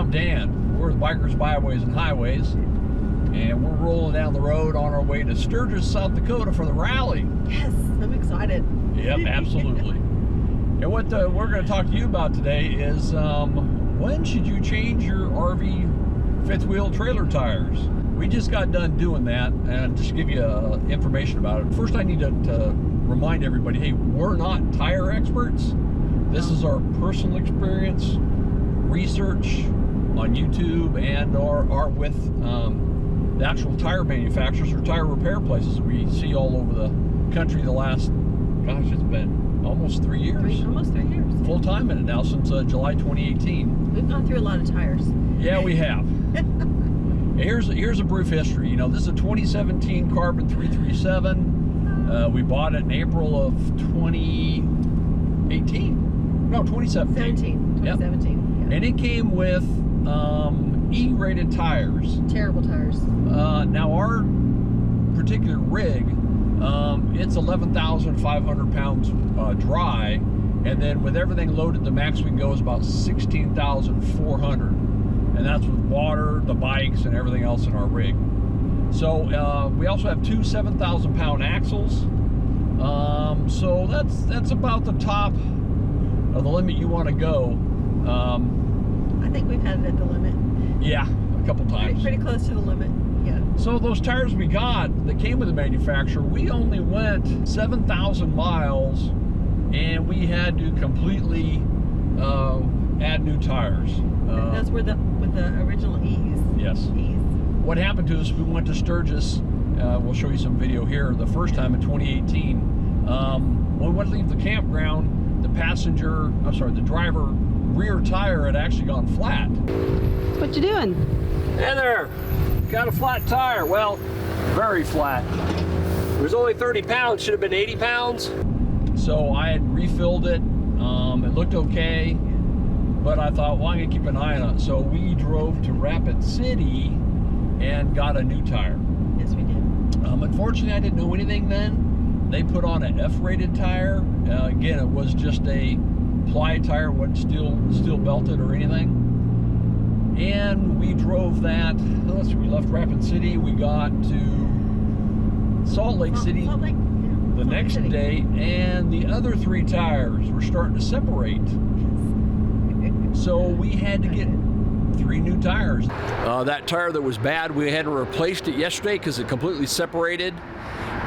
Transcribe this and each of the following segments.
I'm Dan. We're with Bikers, Byways, and Highways, and we're rolling down the road on our way to Sturgis, South Dakota for the rally. Yes, I'm excited. Yep, absolutely. And what we're going to talk to you about today is when should you change your RV fifth wheel trailer tires? We just got done doing that, and just to give you information about it. First, I need to remind everybody, hey, we're not tire experts. This is our personal experience, research on YouTube, and are with the actual tire manufacturers or tire repair places we see all over the country the last, gosh, it's been almost 3 years. Almost 3 years. Full time in it now since July 2018. We've gone through a lot of tires. Yeah, we have. Here's a brief history. You know, this is a 2017 Carbon 337. We bought it in April of 2018. No, 2017. 2017. Yep. Yeah. And it came with E-rated tires. Terrible tires. Now our particular rig, it's 11,500 pounds dry, and then with everything loaded, the max we can go is about 16,400, and that's with water, the bikes, and everything else in our rig. So we also have two 7,000 pound axles. So that's about the top of the limit you want to go. I think we've had it at the limit. Yeah, a couple times. Pretty close to the limit, yeah. So those tires we got that came with the manufacturer, we only went 7,000 miles, and we had to completely add new tires. Those were with the original E's. Yes. E's. What happened to us, we went to Sturgis, we'll show you some video here, the first time in 2018. When we went to leave the campground, the driver rear tire had actually gone flat. What you doing? Hey there, got a flat tire. Well, very flat. It was only 30 pounds, should have been 80 pounds. So I had refilled it. It looked okay, but I thought, well, I'm gonna keep an eye on it. So we drove to Rapid City and got a new tire. Yes, we did. Unfortunately, I didn't know anything then. They put on an F-rated tire. Again, it was just a ply tire, wasn't steel belted or anything. And we drove that. We left Rapid City. We got to Salt Lake City the next day, and the other three tires were starting to separate. So we had to get 3 new tires. That tire that was bad, we had replaced it yesterday because it completely separated.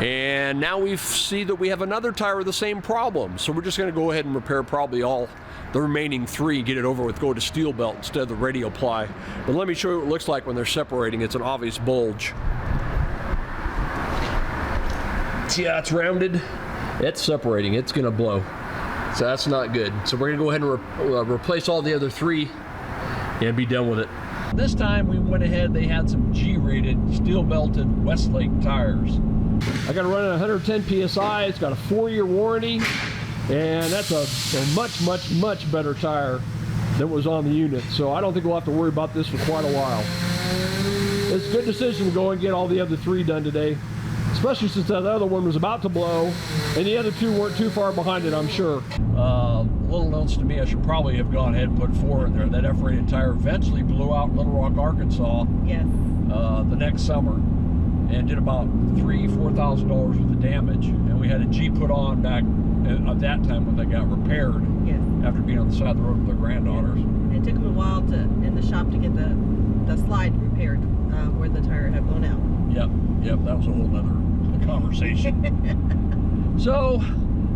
And now we see that we have another tire with the same problem. So we're just going to go ahead and repair probably all the remaining 3, get it over with, go to steel belt instead of the radial ply. But let me show you what it looks like when they're separating. It's an obvious bulge. See how it's rounded? It's separating. It's going to blow. So that's not good. So we're going to go ahead and replace all the other 3 and be done with it. This time we went ahead, they had some G-rated steel belted Westlake tires. I got to run at 110 PSI. It's got a 4-year warranty, and that's a much better tire than was on the unit. So I don't think we'll have to worry about this for quite a while. It's a good decision to go and get all the other 3 done today, especially since that other one was about to blow, and the other 2 weren't too far behind it, I'm sure. Little notes to me, I should probably have gone ahead and put 4 in there. That F-rated tire eventually blew out in Little Rock, Arkansas. Yes. The next summer, and did about $4,000 worth of damage. And we had a G put on back at that time when they got repaired. Yes. After being on the side of the road with their granddaughters. It took them a while in the shop to get the slide repaired where the tire had blown out. Yep, that was a whole nother conversation. So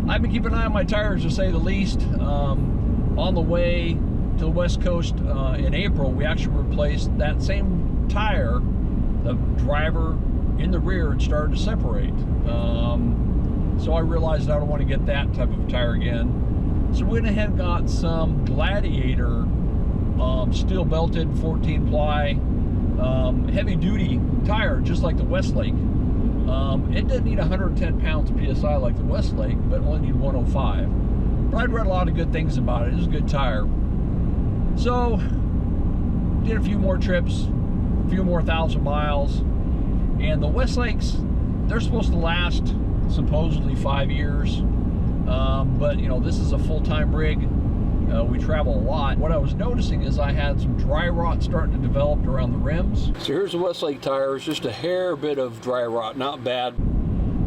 I've been keeping an eye on my tires, to say the least. On the way to the West Coast in April, we actually replaced that same tire. The driver in the rear had started to separate. So I realized I don't want to get that type of tire again. So we went ahead and got some Gladiator steel belted 14 ply heavy duty tire, just like the Westlake. It didn't need 110 pounds PSI like the Westlake, but only need 105. But I'd read a lot of good things about it. It was a good tire. So did a few more trips, a few more 1,000 miles, and the Westlakes, they're supposed to last supposedly 5 years, but you know, this is a full-time rig, we travel a lot. What I was noticing is I had some dry rot starting to develop around the rims. So here's the Westlake tires, just a hair bit of dry rot, not bad.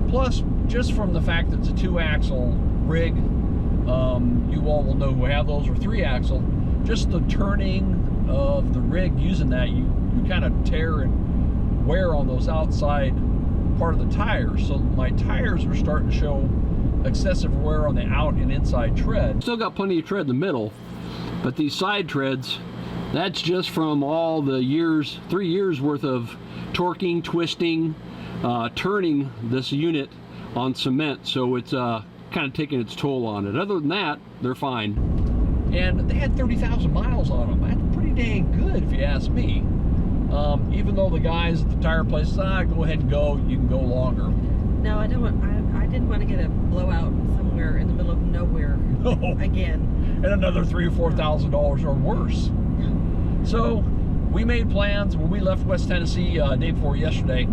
Plus, just from the fact that it's a 2-axle rig, you all will know who have those, or 3-axle, just the turning of the rig using that, you kind of tear and wear on those outside part of the tires. So my tires are starting to show excessive wear on the out and inside tread. Still got plenty of tread in the middle, but these side treads, that's just from all the years, 3 years worth of torquing, twisting, turning this unit on cement. So it's kind of taking its toll on it. Other than that, they're fine. And they had 30,000 miles on them. That's pretty dang good if you ask me. Even though the guys at the tire place said, go ahead and go, you can go longer. No, I didn't want to get a blowout somewhere in the middle of nowhere again. And another $3,000 or $4,000 or worse. So we made plans when we left West Tennessee day before yesterday,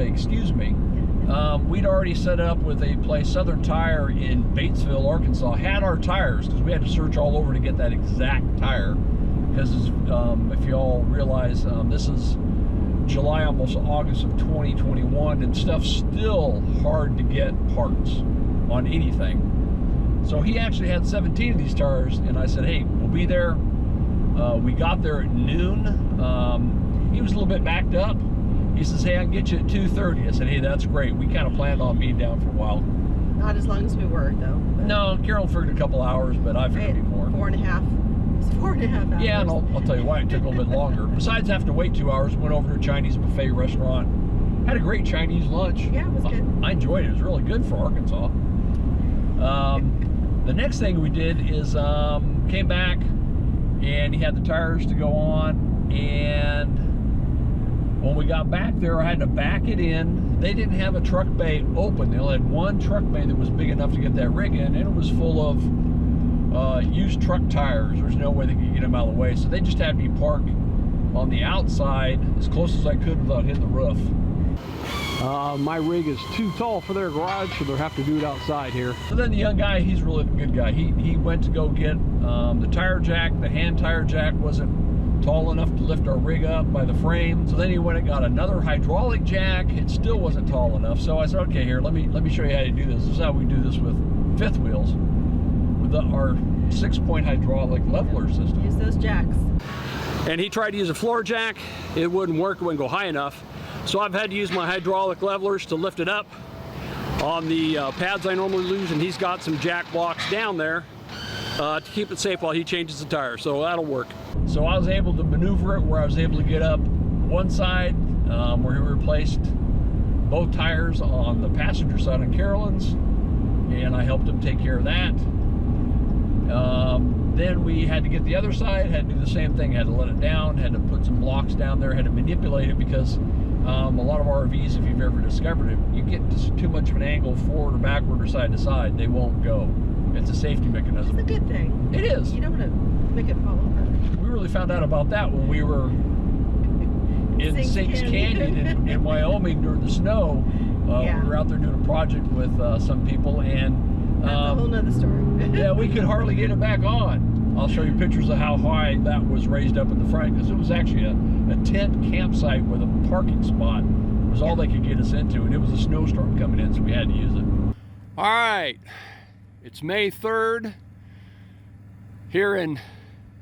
excuse me. We'd already set up with a place, Southern Tire in Batesville, Arkansas, had our tires, because we had to search all over to get that exact tire. Because if you all realize, this is July, almost August of 2021, and stuff's still hard to get parts on anything. So he actually had 17 of these tires, and I said, hey, we'll be there. We got there at noon. He was a little bit backed up. He says, hey, I can get you at 2:30. I said, hey, that's great. We kind of planned on being down for a while. Not as long as we were, though. No, Carol figured a couple hours, but I figured it'd be more. 4.5. It was 4.5 hours. Yeah, and I'll tell you why it took a little bit longer. Besides having to wait 2 hours, went over to a Chinese buffet restaurant. Had a great Chinese lunch. Yeah, it was good. I enjoyed it. It was really good for Arkansas. The next thing we did is came back, and he had the tires to go on, and when we got back there, I had to back it in. They didn't have a truck bay open. They only had one truck bay that was big enough to get that rig in, and it was full of used truck tires. There's no way they could get them out of the way, so they just had me park on the outside as close as I could without hitting the roof. My rig is too tall for their garage, so they'll have to do it outside here. So then the young guy, he's really a good guy. He went to go get the tire jack. The hand tire jack wasn't tall enough to lift our rig up by the frame. So then he went and got another hydraulic jack. It still wasn't tall enough. So I said, okay, here, let me show you how to do this. This is how we do this with fifth wheels, with our 6-point hydraulic leveler system. Use those jacks. And he tried to use a floor jack. It wouldn't work. It wouldn't go high enough. So I've had to use my hydraulic levelers to lift it up on the pads I normally use, and he's got some jack blocks down there to keep it safe while he changes the tire. So that'll work. So I was able to maneuver it where I was able to get up one side where he replaced both tires on the passenger side on Carolyn's, and I helped him take care of that. Then we had to get the other side, had to do the same thing, had to let it down, had to put some blocks down there, had to manipulate it, because a lot of RVs, if you've ever discovered it, you get just too much of an angle forward or backward or side to side, they won't go. It's a safety mechanism. It's a good thing. It is. You don't want to make it fall over. We really found out about that when we were in Sinks Canyon in Wyoming during the snow. Yeah. We were out there doing a project with some people, and that's a whole nother story. yeah, we could hardly get it back on. I'll show you pictures of how high that was raised up in the front, because it was actually a tent campsite with a parking spot. It was all they could get us into, and it was a snowstorm coming in, so we had to use it. All right, it's May 3rd here in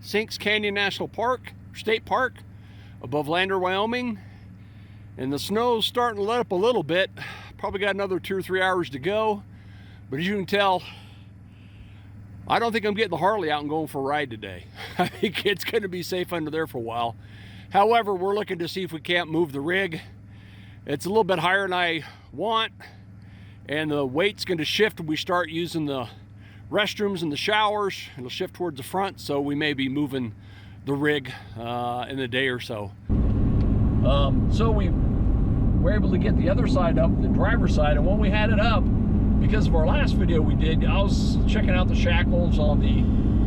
Sinks Canyon National Park, State Park, above Lander, Wyoming, and the snow's starting to let up a little bit. Probably got another 2 or 3 hours to go, but as you can tell, I don't think I'm getting the Harley out and going for a ride today. I think it's going to be safe under there for a while. However, we're looking to see if we can't move the rig. It's a little bit higher than I want, and the weight's going to shift when we start using the restrooms and the showers. It'll shift towards the front, so we may be moving the rig in a day or so. So we were able to get the other side up, the driver's side, and when we had it up, because of our last video we did, I was checking out the shackles on the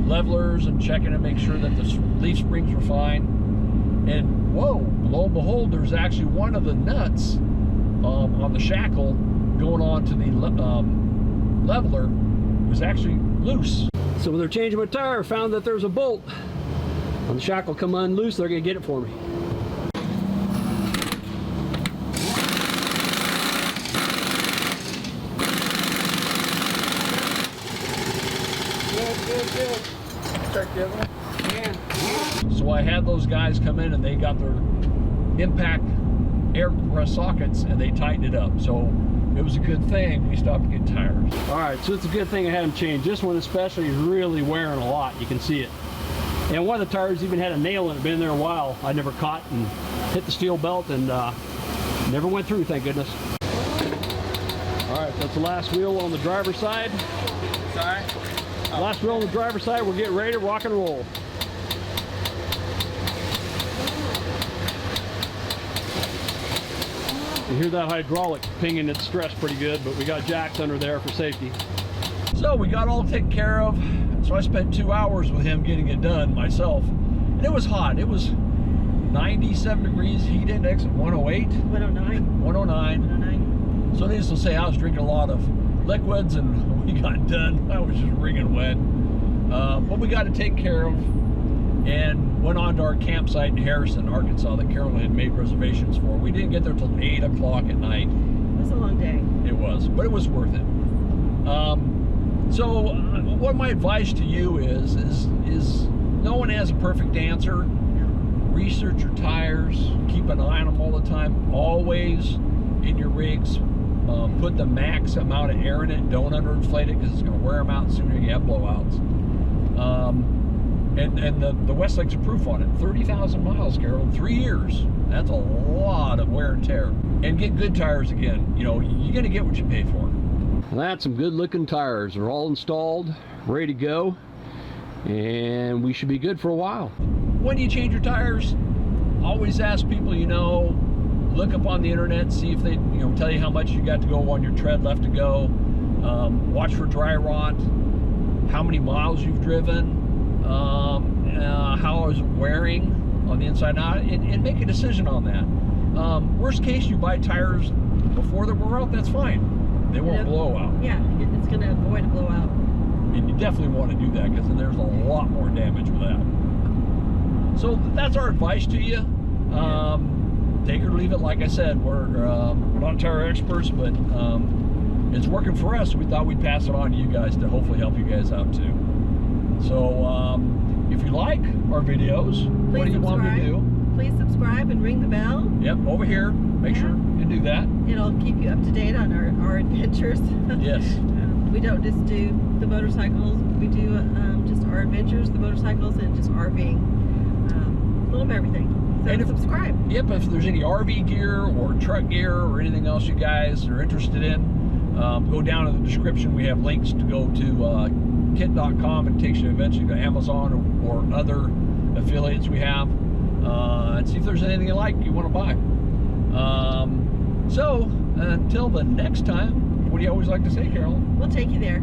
levelers and checking to make sure that the leaf springs were fine. And whoa, lo and behold, there's actually one of the nuts on the shackle going on to the leveler was actually loose. So when they're changing my tire, I found that there's a bolt. When the shackle come unloose, they're gonna get it for me. Good. Check the other one. Yeah. So I had those guys come in and they got their impact air compressed sockets and they tightened it up. So it was a good thing we stopped getting tires. All right, so it's a good thing I had them changed. This one especially is really wearing a lot. You can see it. And one of the tires even had a nail in it. Been there a while. I never caught and hit the steel belt and never went through, thank goodness. All right, that's the last wheel on the driver's side. Sorry? Last wheel on the driver's side. We're getting ready to rock and roll. You hear that hydraulic pinging its stress pretty good, but we got jacks under there for safety. So we got all taken care of. So I spent 2 hours with him getting it done myself. And it was hot. It was 97 degrees, heat index at 108. 109. 109. 109. So needless to say, I was drinking a lot of liquids and when we got done, I was just wringing wet. But we got it taken care of and went on to our campsite in Harrison, Arkansas that Carolyn had made reservations for. We didn't get there till 8 o'clock at night. It was a long day. It was, but it was worth it. So what my advice to you is no one has a perfect answer. Research your tires, keep an eye on them all the time. Always in your rigs, put the max amount of air in it. Don't underinflate it because it's going to wear them out sooner you have blowouts. And the Westlake's are proof on it. 30,000 miles, Carol, in 3 years. That's a lot of wear and tear. And get good tires again. You know, you're going to get what you pay for. That's some good looking tires. They're all installed, ready to go, and we should be good for a while. When you change your tires, always ask people you know, look up on the internet, see if they tell you how much you got to go on your tread left to go. Watch for dry rot, how many miles you've driven, how is it wearing on the inside out, and make a decision on that. Worst case, you buy tires before they wear out, that's fine. They won't blow out. Yeah, it's going to avoid a blowout. And you definitely want to do that because then there's a lot more damage with that. So that's our advice to you. Take it or leave it. Like I said, we're not tire experts, but it's working for us. We thought we'd pass it on to you guys to hopefully help you guys out too. So if you like our videos, what do you want me to do? Please subscribe and ring the bell. Yep, over here. Make sure you do that. It'll keep you up to date on our adventures. Yes. We don't just do the motorcycles. We do just our adventures, the motorcycles, and just RVing. A little of everything. So And subscribe. Yep, if there's any RV gear or truck gear or anything else you guys are interested in, go down in the description. We have links to go to kit.com and it takes you eventually to Amazon or other affiliates we have. And see if there's anything you like you want to buy. So until the next time, what do you always like to say, Carol? We'll take you there.